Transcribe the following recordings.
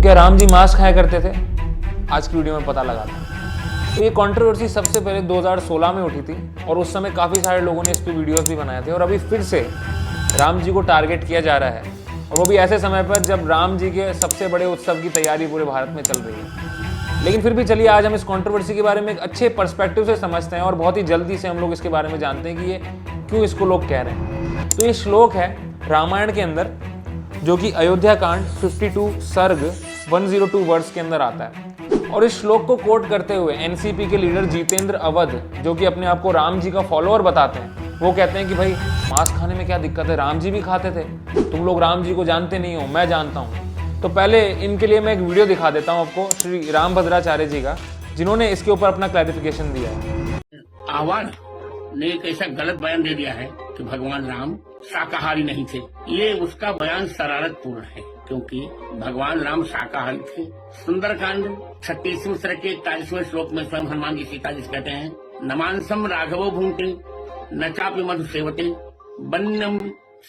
तो क्या राम जी मांस खाया करते थे? आज की वीडियो में पता लगा था। तो ये कंट्रोवर्सी सबसे पहले 2016 में उठी थी और उस समय काफ़ी सारे लोगों ने इस पर वीडियोस भी बनाए थे और अभी फिर से राम जी को टारगेट किया जा रहा है, और वो भी ऐसे समय पर जब राम जी के सबसे बड़े उत्सव की तैयारी पूरे भारत में चल रही है। लेकिन फिर भी चलिए आज हम इस कंट्रोवर्सी के बारे में एक अच्छे पर्सपेक्टिव से समझते हैं और बहुत ही जल्दी से हम लोग इसके बारे में जानते हैं कि ये क्यों इसको लोग कह रहे हैं। तो ये श्लोक है रामायण के अंदर, जो कि अयोध्या कांड 52 सर्ग 102 वर्ड्स के अंदर आता है। और इस श्लोक को कोट करते हुए एनसीपी के लीडर जितेंद्र अवध, जो कि अपने आप को राम जी का फॉलोअर बताते हैं, वो कहते हैं कि भाई मांस खाने में क्या दिक्कत है, राम जी भी खाते थे, तुम लोग राम जी को जानते नहीं हो, मैं जानता हूँ। तो पहले इनके लिए मैं एक वीडियो दिखा देता हूँ आपको, श्री रामभद्राचार्य जी का, जिन्होंने इसके ऊपर अपना क्लैरिफिकेशन दिया है। आह्वान ने एक ऐसा गलत बयान दे दिया है कि भगवान राम शाकाहारी नहीं थे। ये उसका बयान शरारतपूर्ण है, क्योंकि भगवान राम शाकाहारी थे। सुंदरकांड 36वें सर्ग के 41वें श्लोक में स्वयं हनुमान जी सीता जी कहते हैं, नमांसम राघवो भुंक्ते न चापि मधु सेवते वन्यम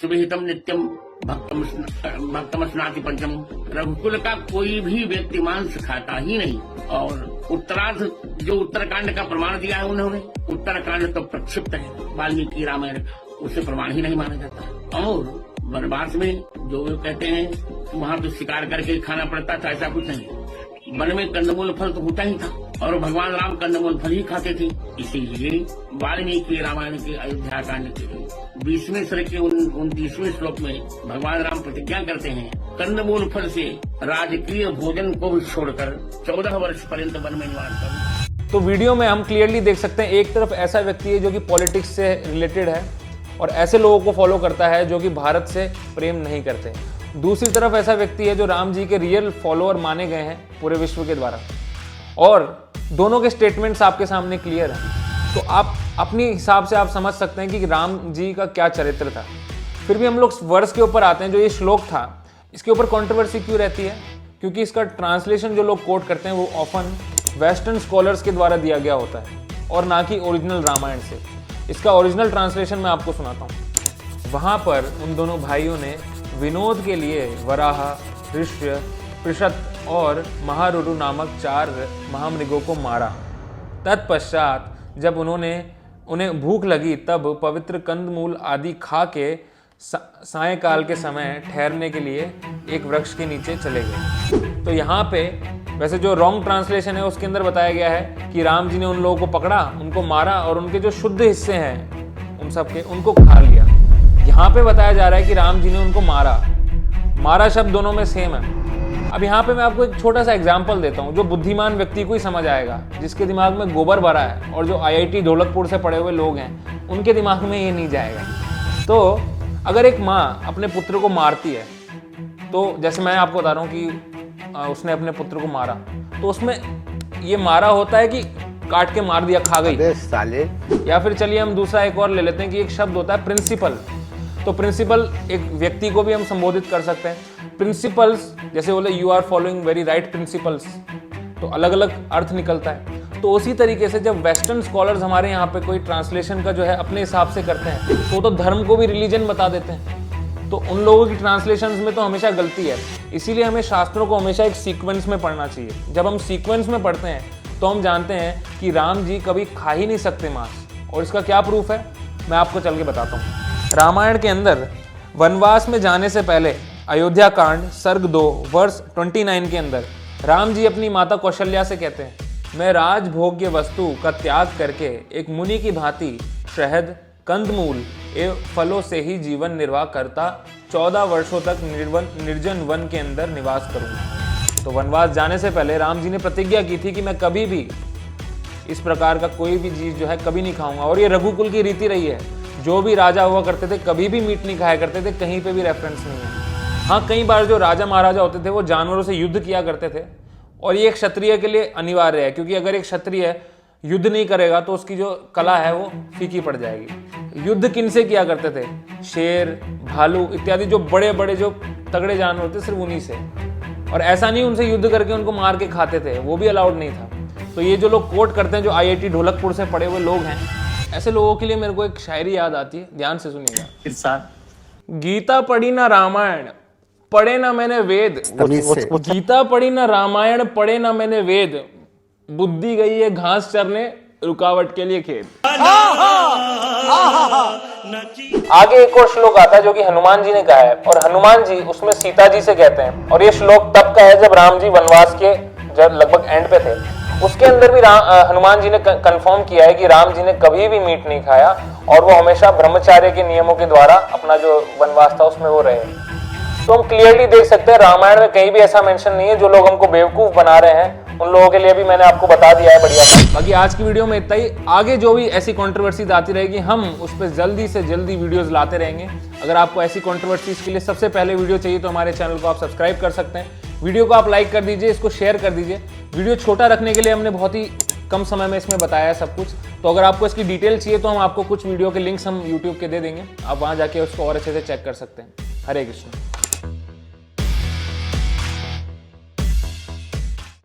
सुविहितम नित्यम भक्तम स्नाति पंचम। रघुकुल का कोई भी व्यक्ति मांस खाता ही नहीं। और उत्तरार्ध जो उत्तरकांड का प्रमाण दिया है उन्होंने, उत्तरकांड तो प्रक्षिप्त है वाल्मीकि रामायण का, उसे प्रमाण ही नहीं माना जाता। और वनवास में जो कहते हैं वहाँ पे शिकार करके खाना पड़ता था, ऐसा कुछ नहीं। वन में कंदमूल फल तो होता ही था और भगवान राम कंदमूल फल ही खाते थे। इसीलिए वाल्मीकि रामायण के अयोध्या कांड के 20वें सर्ग के 29वें श्लोक में भगवान राम प्रतिज्ञा करते हैं, कंदमूल फल से राजकीय भोजन को भी छोड़कर 14 वर्ष पर्यंत वन में निवास करूं। तो वीडियो में हम क्लियरली देख सकते हैं, एक तरफ ऐसा व्यक्ति है जो कि पॉलिटिक्स से रिलेटेड है और ऐसे लोगों को फॉलो करता है जो कि भारत से प्रेम नहीं करते। दूसरी तरफ ऐसा व्यक्ति है जो राम जी के रियल फॉलोअर माने गए हैं पूरे विश्व के द्वारा, और दोनों के स्टेटमेंट्स आपके सामने क्लियर हैं। तो आप अपनी हिसाब से आप समझ सकते हैं कि राम जी का क्या चरित्र था। फिर भी हम लोग वर्स के ऊपर आते हैं। जो ये श्लोक था, इसके ऊपर कंट्रोवर्सी क्यों रहती है? क्योंकि इसका ट्रांसलेशन जो लोग कोट करते हैं वो ऑफन वेस्टर्न स्कॉलर्स के द्वारा दिया गया होता है और ना कि ओरिजिनल रामायण से। इसका ओरिजिनल ट्रांसलेशन मैं आपको सुनाता हूँ। वहाँ पर उन दोनों भाइयों ने विनोद के लिए वराह, ऋष्य, पृषत और महारुरु नामक 4 महामृगों को मारा। तत्पश्चात जब उन्हें भूख लगी तब पवित्र कंदमूल आदि खा के सायंकाल के समय ठहरने के लिए एक वृक्ष के नीचे चले गए। तो यहाँ पे वैसे जो रॉन्ग ट्रांसलेशन है उसके अंदर बताया गया है कि राम जी ने उन लोगों को पकड़ा, उनको मारा और उनके जो शुद्ध हिस्से हैं उन सब के उनको खा लिया। यहाँ पे बताया जा रहा है कि राम जी ने उनको मारा शब्द दोनों में सेम है। अब यहाँ पे मैं आपको एक छोटा सा एग्जाम्पल देता हूँ जो बुद्धिमान व्यक्ति को ही समझ आएगा, जिसके दिमाग में गोबर भरा है और जो IIT ढोलकपुर से पढ़े हुए लोग हैं उनके दिमाग में ये नहीं जाएगा। तो अगर एक माँ अपने पुत्र को मारती है, तो जैसे मैं आपको बता रहा हूँ कि उसने अपने पुत्र को मारा, तो उसमें ये मारा होता है कि काट के मार दिया, खा गई साले। या फिर चलिए हम दूसरा एक और ले लेते हैं कि एक शब्द होता है प्रिंसिपल। तो प्रिंसिपल एक व्यक्ति को भी हम संबोधित कर सकते हैं। प्रिंसिपल्स जैसे बोले you are following very right principles, तो अलग अलग अर्थ निकलता है। तो उसी तरीके से जब वेस्टर्न स्कॉलर्स हमारे यहाँ पे कोई ट्रांसलेशन का जो है अपने हिसाब से करते हैं तो धर्म को भी रिलीजन बता देते हैं। तो उन लोगों की ट्रांसलेशंस में तो हमेशा गलती है। इसीलिए हमें शास्त्रों को हमेशा एक सीक्वेंस में पढ़ना चाहिए। जब हम सीक्वेंस में पढ़ते हैं तो हम जानते हैं कि राम जी कभी खा ही नहीं सकते मांस, और इसका क्या प्रूफ है मैं आपको चल के बताता हूँ। रामायण के अंदर वनवास में जाने से पहले अयोध्या कांड सर्ग 2 वर्ष 29 के अंदर राम जी अपनी माता कौशल्या से कहते हैं, मैं राजभोग्य वस्तु का त्याग करके एक मुनि की भांति शहद, कंदमूल एवं फलों से ही जीवन निर्वाह करता 14 वर्षों तक निर्जन वन के अंदर निवास करूंगा। तो वनवास जाने से पहले राम जी ने प्रतिज्ञा की थी कि मैं कभी भी इस प्रकार का कोई भी चीज जो है कभी नहीं खाऊंगा। और ये रघुकुल की रीति रही है, जो भी राजा हुआ करते थे कभी भी मीट नहीं खाया करते थे, कहीं पे भी रेफरेंस नहीं है। हाँ, कई बार जो राजा महाराजा होते थे वो जानवरों से युद्ध किया करते थे, और ये एक क्षत्रिय के लिए अनिवार्य है, क्योंकि अगर एक क्षत्रिय युद्ध नहीं करेगा तो उसकी जो कला है वो फीकी पड़ जाएगी। युद्ध किनसे किया करते थे? शेर, भालू इत्यादि जो बड़े बड़े जो तगड़े जानवर होते सिर्फ उन्हीं से। और ऐसा नहीं उनसे युद्ध करके उनको मार के खाते थे, वो भी अलाउड नहीं था। तो ये जो लोग कोट करते हैं, जो IIT ढोलकपुर से पढ़े हुए लोग हैं, ऐसे लोगों के लिए मेरे को एक शायरी याद आती है, ध्यान से सुनिएगा। इरशाद, गीता पढ़ी ना रामायण, पढ़े ना मैंने वेद, गीता पढ़ी ना रामायण पढ़े ना मैंने वेद, बुद्धि गई है घास चरने रुकावट के लिए खेत। आगे एक और श्लोक आता है जो कि हनुमान जी ने कहा है, और हनुमान जी उसमें सीता जी से कहते हैं, और ये श्लोक तब का है जब राम जी वनवास के जब लगभग एंड पे थे। उसके अंदर भी हनुमान जी ने कंफर्म किया है कि राम जी ने कभी भी मीट नहीं खाया और वो हमेशा ब्रह्मचार्य के नियमों के द्वारा अपना जो वनवास था उसमें वो रहे। तो हम क्लियरली देख सकते हैं रामायण में कहीं भी ऐसा मेंशन नहीं है। जो लोग हमको बेवकूफ बना रहे हैं उन लोगों के लिए भी मैंने आपको बता दिया है बढ़िया। बाकी आज की वीडियो में इतना ही। आगे जो भी ऐसी कंट्रोवर्सीज आती रहेगी हम उस पर जल्दी से जल्दी वीडियोस लाते रहेंगे। अगर आपको ऐसी कंट्रोवर्सीज के लिए सबसे पहले वीडियो चाहिए तो हमारे चैनल को आप सब्सक्राइब कर सकते हैं। वीडियो को आप लाइक कर दीजिए, इसको शेयर कर दीजिए। वीडियो छोटा रखने के लिए हमने बहुत ही कम समय में इसमें बताया है सब कुछ। तो अगर आपको इसकी डिटेल चाहिए तो हम आपको कुछ वीडियो के लिंक्स हम यूट्यूब के दे देंगे, आप वहां जाके उसको और अच्छे से चेक कर सकते हैं। हरे कृष्ण।